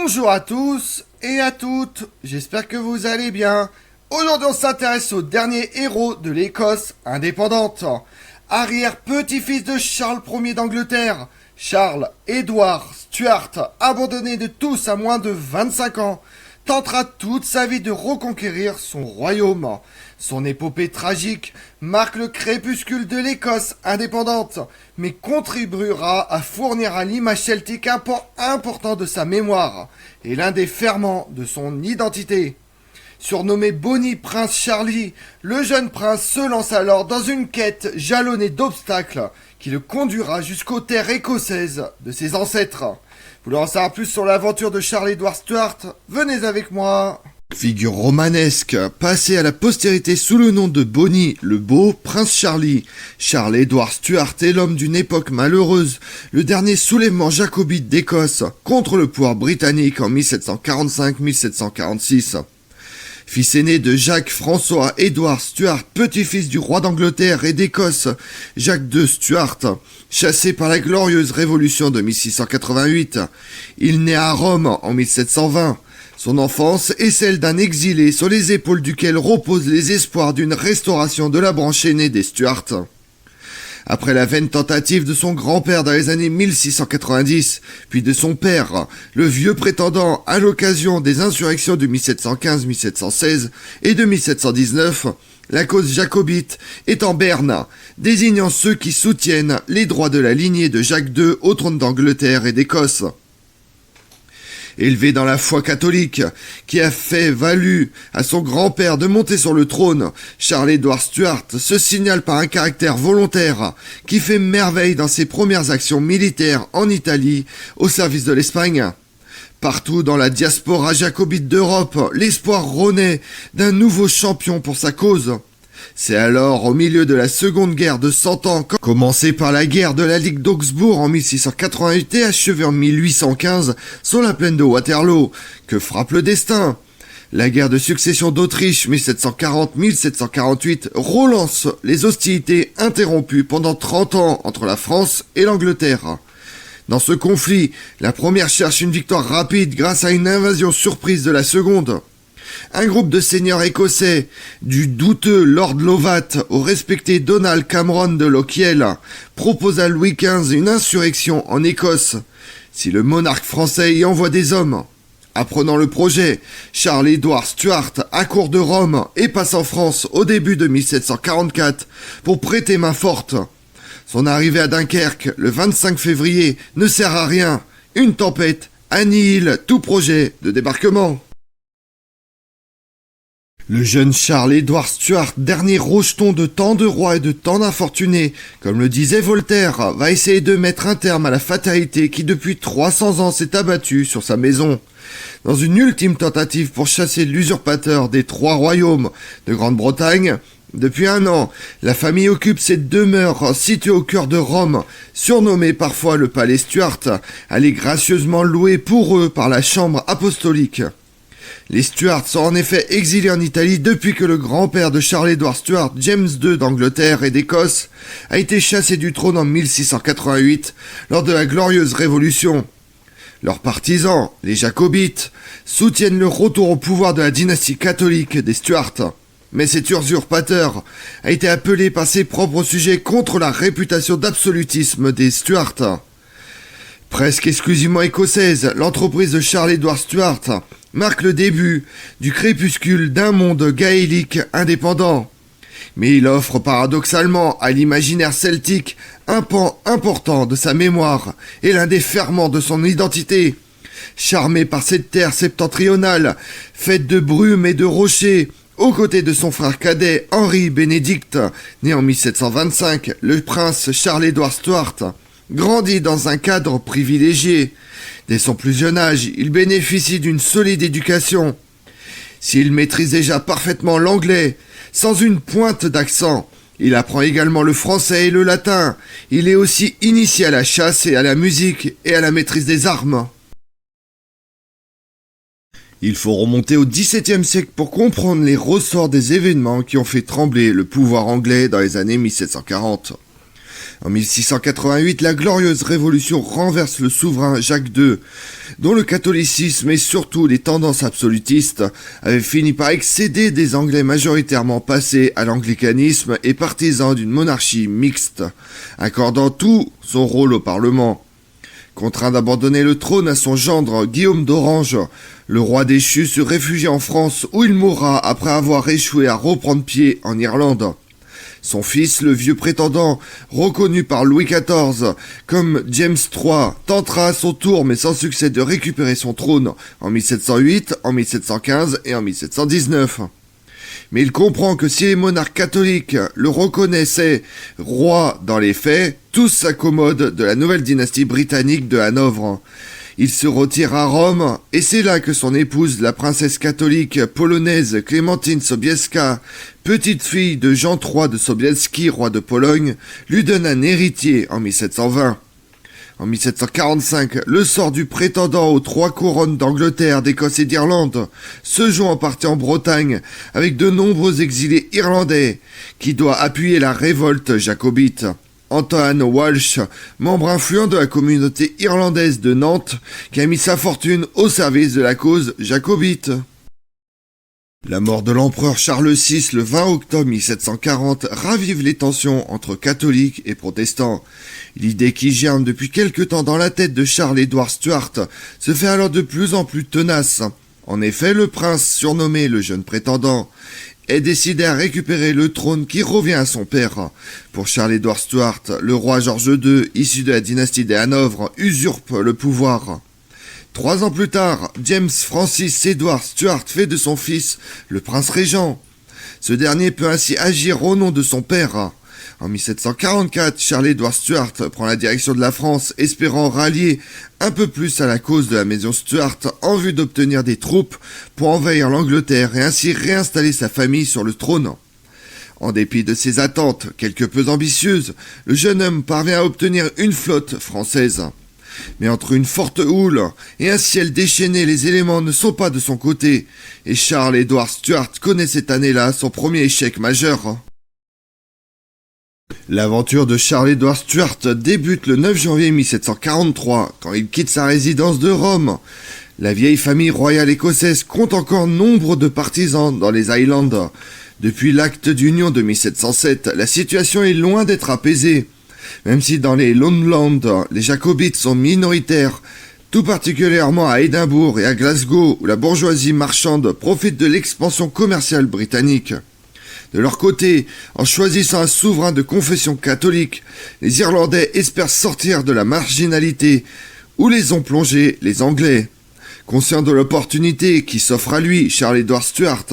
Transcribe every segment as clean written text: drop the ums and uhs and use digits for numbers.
Bonjour à tous et à toutes, j'espère que vous allez bien. Aujourd'hui on s'intéresse au dernier héros de l'Écosse indépendante. Arrière-petit-fils de Charles Ier d'Angleterre, Charles Édouard Stuart, abandonné de tous à moins de 25 ans, tentera toute sa vie de reconquérir son royaume. Son épopée tragique marque le crépuscule de l'Écosse indépendante, mais contribuera à fournir à l'image celtique un pan important de sa mémoire et l'un des ferments de son identité. Surnommé Bonnie Prince Charlie, le jeune prince se lance alors dans une quête jalonnée d'obstacles qui le conduira jusqu'aux terres écossaises de ses ancêtres. Vous voulez en savoir plus sur l'aventure de Charles Édouard Stuart? Venez avec moi. Figure romanesque, passée à la postérité sous le nom de Bonnie, le beau prince Charlie. Charles Édouard Stuart est l'homme d'une époque malheureuse, le dernier soulèvement jacobite d'Écosse contre le pouvoir britannique en 1745-1746. Fils aîné de Jacques-François Édouard Stuart, petit-fils du roi d'Angleterre et d'Écosse, Jacques II Stuart, chassé par la glorieuse révolution de 1688. Il naît à Rome en 1720. Son enfance est celle d'un exilé sur les épaules duquel reposent les espoirs d'une restauration de la branche aînée des Stuart. Après la vaine tentative de son grand-père dans les années 1690, puis de son père, le vieux prétendant à l'occasion des insurrections de 1715-1716 et de 1719, la cause jacobite est en berne, désignant ceux qui soutiennent les droits de la lignée de Jacques II au trône d'Angleterre et d'Écosse. Élevé dans la foi catholique, qui a fait valu à son grand-père de monter sur le trône, Charles Édouard Stuart se signale par un caractère volontaire qui fait merveille dans ses premières actions militaires en Italie au service de l'Espagne. Partout dans la diaspora jacobite d'Europe, l'espoir renaît d'un nouveau champion pour sa cause. C'est alors, au milieu de la Seconde Guerre de 100 ans, commencée par la guerre de la Ligue d'Augsbourg en 1688 et achevée en 1815 sur la plaine de Waterloo, que frappe le destin. La guerre de succession d'Autriche 1740-1748 relance les hostilités interrompues pendant 30 ans entre la France et l'Angleterre. Dans ce conflit, la première cherche une victoire rapide grâce à une invasion surprise de la seconde. Un groupe de seigneurs écossais, du douteux Lord Lovat au respecté Donald Cameron de Lochiel, propose à Louis XV une insurrection en Écosse, si le monarque français y envoie des hommes. Apprenant le projet, Charles Édouard Stuart accourt de Rome et passe en France au début de 1744 pour prêter main forte. Son arrivée à Dunkerque, le 25 février, ne sert à rien. Une tempête annihile tout projet de débarquement. Le jeune Charles Édouard Stuart, dernier rejeton de tant de rois et de tant d'infortunés, comme le disait Voltaire, va essayer de mettre un terme à la fatalité qui depuis 300 ans s'est abattue sur sa maison. Dans une ultime tentative pour chasser l'usurpateur des 3 royaumes de Grande-Bretagne, depuis 1 an, la famille occupe cette demeure située au cœur de Rome, surnommée parfois le palais Stuart. Elle est gracieusement louée pour eux par la chambre apostolique. Les Stuarts sont en effet exilés en Italie depuis que le grand-père de Charles Édouard Stuart, James II d'Angleterre et d'Écosse, a été chassé du trône en 1688 lors de la glorieuse Révolution. Leurs partisans, les Jacobites, soutiennent le retour au pouvoir de la dynastie catholique des Stuarts. Mais cet usurpateur a été appelé par ses propres sujets contre la réputation d'absolutisme des Stuarts. Presque exclusivement écossaise, l'entreprise de Charles Édouard Stuart marque le début du crépuscule d'un monde gaélique indépendant. Mais il offre paradoxalement à l'imaginaire celtique un pan important de sa mémoire et l'un des ferments de son identité. Charmé par cette terre septentrionale, faite de brumes et de rochers, aux côtés de son frère cadet Henri Bénédicte, né en 1725, le prince Charles Édouard Stuart grandit dans un cadre privilégié. Dès son plus jeune âge, il bénéficie d'une solide éducation. S'il maîtrise déjà parfaitement l'anglais, sans une pointe d'accent, il apprend également le français et le latin. Il est aussi initié à la chasse et à la musique et à la maîtrise des armes. Il faut remonter au XVIIe siècle pour comprendre les ressorts des événements qui ont fait trembler le pouvoir anglais dans les années 1740. En 1688, la glorieuse Révolution renverse le souverain Jacques II, dont le catholicisme et surtout les tendances absolutistes avaient fini par excéder des Anglais majoritairement passés à l'anglicanisme et partisans d'une monarchie mixte, accordant tout son rôle au Parlement. Contraint d'abandonner le trône à son gendre Guillaume d'Orange, le roi déchu se réfugie en France où il mourra après avoir échoué à reprendre pied en Irlande. Son fils, le vieux prétendant, reconnu par Louis XIV comme James III, tentera à son tour, mais sans succès, de récupérer son trône en 1708, en 1715 et en 1719. Mais il comprend que si les monarques catholiques le reconnaissaient roi dans les faits, tous s'accommodent de la nouvelle dynastie britannique de Hanovre. Il se retire à Rome, et c'est là que son épouse, la princesse catholique polonaise Clémentine Sobieska, petite fille de Jean III de Sobieski, roi de Pologne, lui donne un héritier en 1720. En 1745, le sort du prétendant aux 3 couronnes d'Angleterre, d'Écosse et d'Irlande se joue en partie en Bretagne, avec de nombreux exilés irlandais, qui doit appuyer la révolte jacobite. Antoine Walsh, membre influent de la communauté irlandaise de Nantes, qui a mis sa fortune au service de la cause jacobite. La mort de l'empereur Charles VI le 20 octobre 1740 ravive les tensions entre catholiques et protestants. L'idée qui germe depuis quelque temps dans la tête de Charles-Édouard Stuart se fait alors de plus en plus tenace. En effet, le prince, surnommé le jeune prétendant, est décidé à récupérer le trône qui revient à son père. Pour Charles-Édouard Stuart, le roi George II, issu de la dynastie des Hanovre, usurpe le pouvoir. 3 ans plus tard, James Francis Edward Stuart fait de son fils le prince régent. Ce dernier peut ainsi agir au nom de son père. En 1744, Charles-Édouard Stuart prend la direction de la France, espérant rallier un peu plus à la cause de la maison Stuart en vue d'obtenir des troupes pour envahir l'Angleterre et ainsi réinstaller sa famille sur le trône. En dépit de ses attentes quelque peu ambitieuses, le jeune homme parvient à obtenir une flotte française. Mais entre une forte houle et un ciel déchaîné, les éléments ne sont pas de son côté, et Charles-Édouard Stuart connaît cette année-là son premier échec majeur. L'aventure de Charles-Édouard Stuart débute le 9 janvier 1743, quand il quitte sa résidence de Rome. La vieille famille royale écossaise compte encore nombre de partisans dans les Highlands. Depuis l'acte d'union de 1707, la situation est loin d'être apaisée. Même si dans les Lowlands, les jacobites sont minoritaires, tout particulièrement à Édimbourg et à Glasgow, où la bourgeoisie marchande profite de l'expansion commerciale britannique. De leur côté, en choisissant un souverain de confession catholique, les Irlandais espèrent sortir de la marginalité où les ont plongés les Anglais. Conscient de l'opportunité qui s'offre à lui, Charles-Édouard Stuart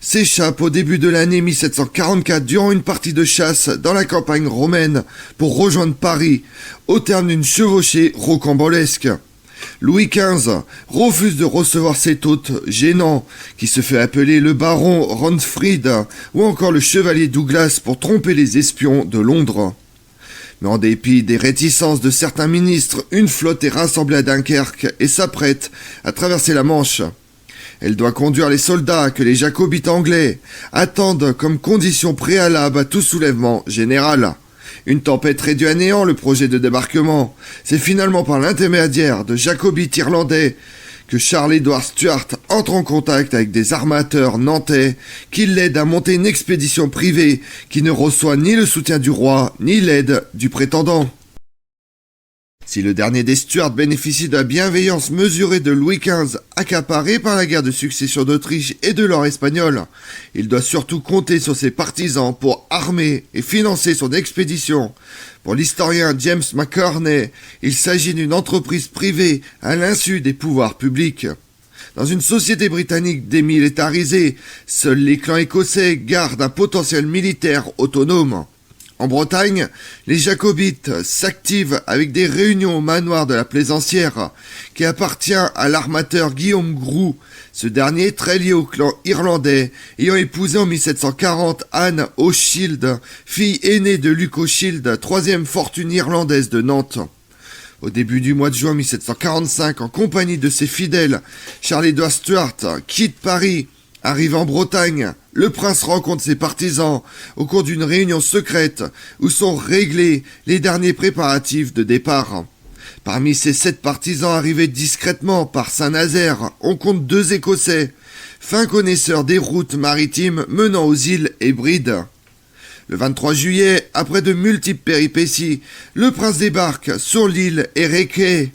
s'échappe au début de l'année 1744 durant une partie de chasse dans la campagne romaine pour rejoindre Paris, au terme d'une chevauchée rocambolesque. Louis XV refuse de recevoir cet hôte gênant, qui se fait appeler le baron Ronfrid ou encore le chevalier Douglas pour tromper les espions de Londres. Mais en dépit des réticences de certains ministres, une flotte est rassemblée à Dunkerque et s'apprête à traverser la Manche. Elle doit conduire les soldats que les jacobites anglais attendent comme condition préalable à tout soulèvement général. Une tempête réduit à néant le projet de débarquement. C'est finalement par l'intermédiaire de jacobites irlandais que Charles-Édouard Stuart entre en contact avec des armateurs nantais qui l'aident à monter une expédition privée qui ne reçoit ni le soutien du roi ni l'aide du prétendant. Si le dernier des Stuarts bénéficie de la bienveillance mesurée de Louis XV, accaparé par la guerre de succession d'Autriche et de l'or espagnol, il doit surtout compter sur ses partisans pour armer et financer son expédition. Pour l'historien James McCartney, il s'agit d'une entreprise privée à l'insu des pouvoirs publics. Dans une société britannique démilitarisée, seuls les clans écossais gardent un potentiel militaire autonome. En Bretagne, les jacobites s'activent avec des réunions au manoir de la Plaisancière, qui appartient à l'armateur Guillaume Groux, ce dernier très lié au clan irlandais, ayant épousé en 1740 Anne O'Shield, fille aînée de Luc O'Shield, troisième fortune irlandaise de Nantes. Au début du mois de juin 1745, en compagnie de ses fidèles, Charles-Édouard Stuart quitte Paris Arrivé en Bretagne, le prince rencontre ses partisans au cours d'une réunion secrète où sont réglés les derniers préparatifs de départ. Parmi ces 7 partisans arrivés discrètement par Saint-Nazaire, on compte 2 Écossais, fins connaisseurs des routes maritimes menant aux îles Hébrides. Le 23 juillet, après de multiples péripéties, le prince débarque sur l'île Ereke,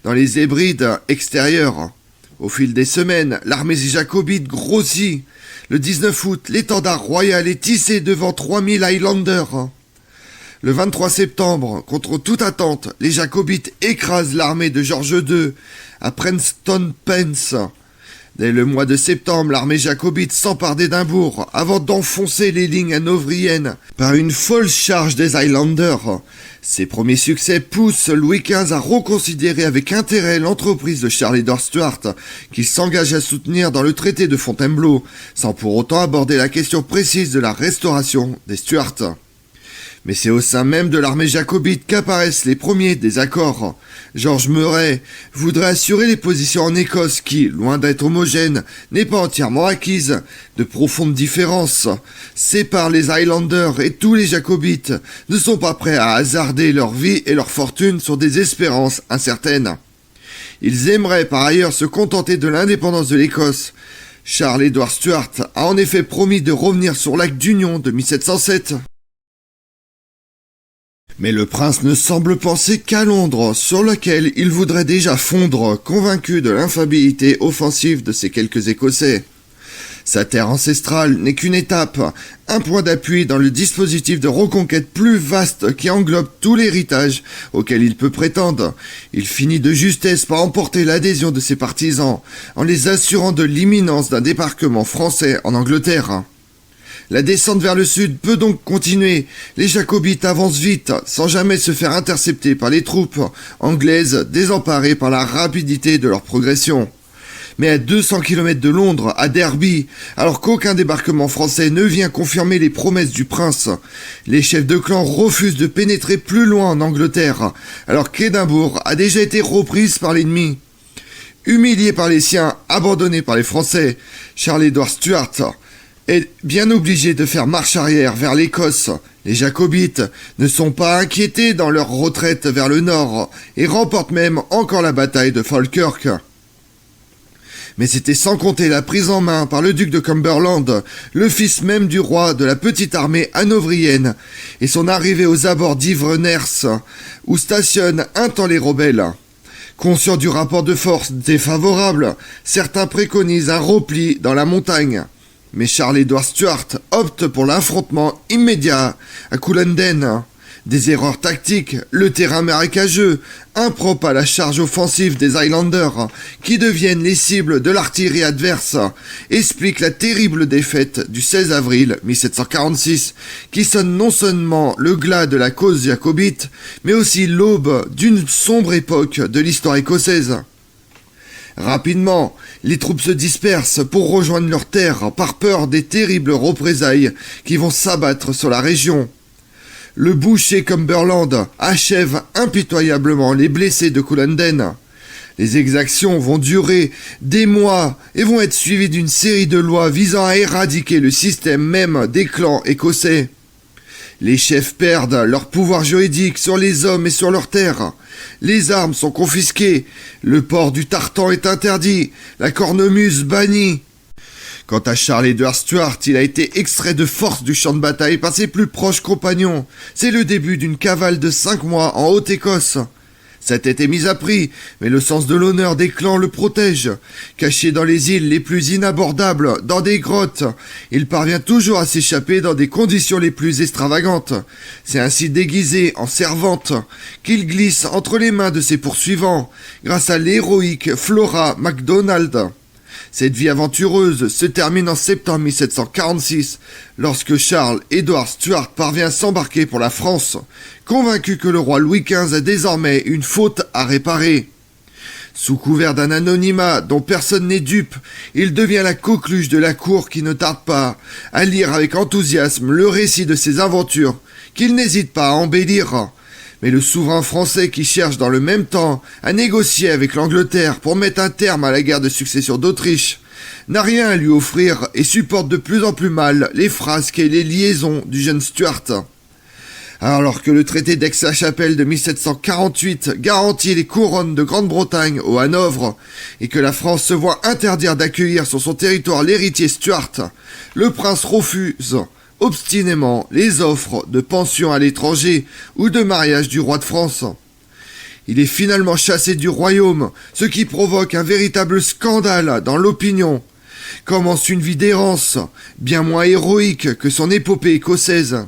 dans les Hébrides extérieures. Au fil des semaines, l'armée jacobite grossit. Le 19 août, l'étendard royal est hissé devant 3000 Highlanders. Le 23 septembre, contre toute attente, les jacobites écrasent l'armée de George II à Prestonpans. Dès le mois de septembre, l'armée jacobite s'empare d'Édimbourg avant d'enfoncer les lignes hanovriennes par une folle charge des Highlanders. Ces premiers succès poussent Louis XV à reconsidérer avec intérêt l'entreprise de Charles-Édouard Stuart, qu'il s'engage à soutenir dans le traité de Fontainebleau, sans pour autant aborder la question précise de la restauration des Stuarts. Mais c'est au sein même de l'armée jacobite qu'apparaissent les premiers désaccords. George Murray voudrait assurer les positions en Écosse qui, loin d'être homogène, n'est pas entièrement acquise. De profondes différences séparent les Highlanders et tous les jacobites ne sont pas prêts à hasarder leur vie et leur fortune sur des espérances incertaines. Ils aimeraient par ailleurs se contenter de l'indépendance de l'Écosse. Charles-Édouard Stuart a en effet promis de revenir sur l'acte d'union de 1707. Mais le prince ne semble penser qu'à Londres, sur lequel il voudrait déjà fondre, convaincu de l'infaillibilité offensive de ces quelques Écossais. Sa terre ancestrale n'est qu'une étape, un point d'appui dans le dispositif de reconquête plus vaste qui englobe tout l'héritage auquel il peut prétendre. Il finit de justesse par emporter l'adhésion de ses partisans, en les assurant de l'imminence d'un débarquement français en Angleterre. La descente vers le sud peut donc continuer. Les jacobites avancent vite, sans jamais se faire intercepter par les troupes anglaises, désemparées par la rapidité de leur progression. Mais à 200 km de Londres, à Derby, alors qu'aucun débarquement français ne vient confirmer les promesses du prince, les chefs de clan refusent de pénétrer plus loin en Angleterre, alors qu'Édimbourg a déjà été reprise par l'ennemi. Humilié par les siens, abandonné par les Français, Charles-Édouard Stuart est bien obligé de faire marche arrière vers l'Écosse. Les jacobites ne sont pas inquiétés dans leur retraite vers le nord et remportent même encore la bataille de Falkirk. Mais c'était sans compter la prise en main par le duc de Cumberland, le fils même du roi de la petite armée hanovrienne, et son arrivée aux abords d'Ivreners, où stationnent un temps les rebelles. Conscients du rapport de force défavorable, certains préconisent un repli dans la montagne. Mais Charles-Édouard Stuart opte pour l'affrontement immédiat à Culloden. Des erreurs tactiques, le terrain marécageux, impropre à la charge offensive des Highlanders, qui deviennent les cibles de l'artillerie adverse, expliquent la terrible défaite du 16 avril 1746, qui sonne non seulement le glas de la cause jacobite, mais aussi l'aube d'une sombre époque de l'histoire écossaise. Rapidement, les troupes se dispersent pour rejoindre leurs terres par peur des terribles représailles qui vont s'abattre sur la région. Le boucher Cumberland achève impitoyablement les blessés de Culloden. Les exactions vont durer des mois et vont être suivies d'une série de lois visant à éradiquer le système même des clans écossais. Les chefs perdent leur pouvoir juridique sur les hommes et sur leurs terres. Les armes sont confisquées, le port du tartan est interdit, la cornemuse bannie. Quant à Charles-Édouard Stuart, il a été extrait de force du champ de bataille par ses plus proches compagnons. C'est le début d'une cavale de 5 mois en Haute-Écosse. Sa tête est mise à prix, mais le sens de l'honneur des clans le protège. Caché dans les îles les plus inabordables, dans des grottes, il parvient toujours à s'échapper dans des conditions les plus extravagantes. C'est ainsi déguisé en servante qu'il glisse entre les mains de ses poursuivants, grâce à l'héroïque Flora MacDonald. Cette vie aventureuse se termine en septembre 1746, lorsque Charles-Édouard Stuart parvient à s'embarquer pour la France, convaincu que le roi Louis XV a désormais une faute à réparer. Sous couvert d'un anonymat dont personne n'est dupe, il devient la coqueluche de la cour qui ne tarde pas à lire avec enthousiasme le récit de ses aventures, qu'il n'hésite pas à embellir. Mais le souverain français qui cherche dans le même temps à négocier avec l'Angleterre pour mettre un terme à la guerre de succession d'Autriche n'a rien à lui offrir et supporte de plus en plus mal les frasques et les liaisons du jeune Stuart. Alors que le traité d'Aix-la-Chapelle de 1748 garantit les couronnes de Grande-Bretagne au Hanovre et que la France se voit interdire d'accueillir sur son territoire l'héritier Stuart, le prince refuse obstinément les offres de pension à l'étranger ou de mariage du roi de France. Il est finalement chassé du royaume, ce qui provoque un véritable scandale dans l'opinion. Commence une vie d'errance, bien moins héroïque que son épopée écossaise.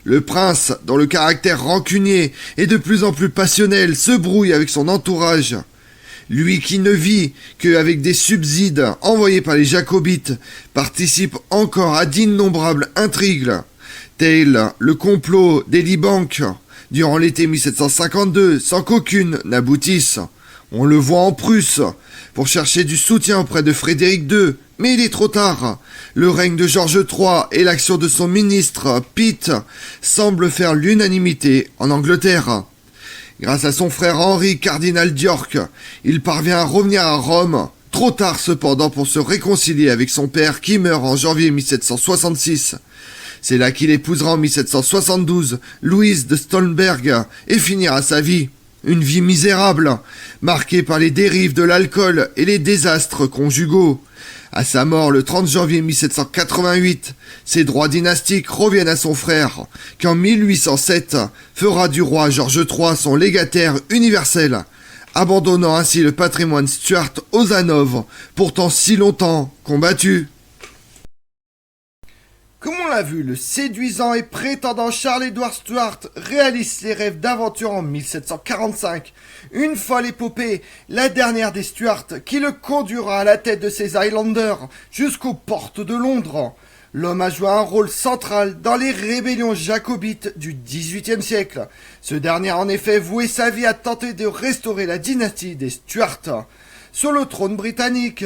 Le prince, dont le caractère rancunier est de plus en plus passionnel, se brouille avec son entourage. Lui qui ne vit qu'avec des subsides envoyés par les jacobites, participe encore à d'innombrables intrigues, tel le complot d'Elibank durant l'été 1752, sans qu'aucune n'aboutisse. On le voit en Prusse, pour chercher du soutien auprès de Frédéric II, mais il est trop tard. Le règne de George III et l'action de son ministre, Pitt, semblent faire l'unanimité en Angleterre. Grâce à son frère Henri, cardinal d'York, il parvient à revenir à Rome, trop tard cependant pour se réconcilier avec son père qui meurt en janvier 1766. C'est là qu'il épousera en 1772 Louise de Stolberg et finira sa vie. Une vie misérable, marquée par les dérives de l'alcool et les désastres conjugaux. À sa mort le 30 janvier 1788, ses droits dynastiques reviennent à son frère, qui en 1807 fera du roi George III son légataire universel, abandonnant ainsi le patrimoine Stuart aux Hanovres, pourtant si longtemps combattu. Comme on l'a vu, le séduisant et prétendant Charles-Édouard Stuart réalise ses rêves d'aventure en 1745. Une folle épopée, la dernière des Stuart, qui le conduira à la tête de ses Highlanders jusqu'aux portes de Londres. L'homme a joué un rôle central dans les rébellions jacobites du XVIIIe siècle. Ce dernier a en effet voué sa vie à tenter de restaurer la dynastie des Stuart. Sur le trône britannique,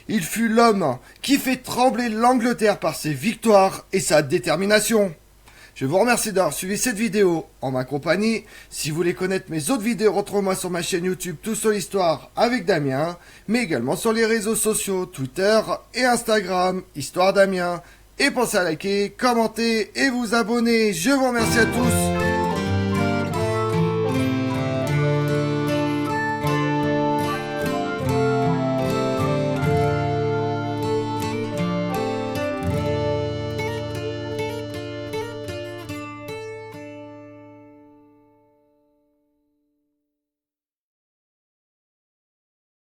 il fut l'homme qui fait trembler l'Angleterre par ses victoires et sa détermination. Je vous remercie d'avoir suivi cette vidéo en ma compagnie. Si vous voulez connaître mes autres vidéos, retrouvez-moi sur ma chaîne YouTube Tout sur l'Histoire avec Damien, mais également sur les réseaux sociaux Twitter et Instagram, Histoire Damien. Et pensez à liker, commenter et vous abonner. Je vous remercie à tous.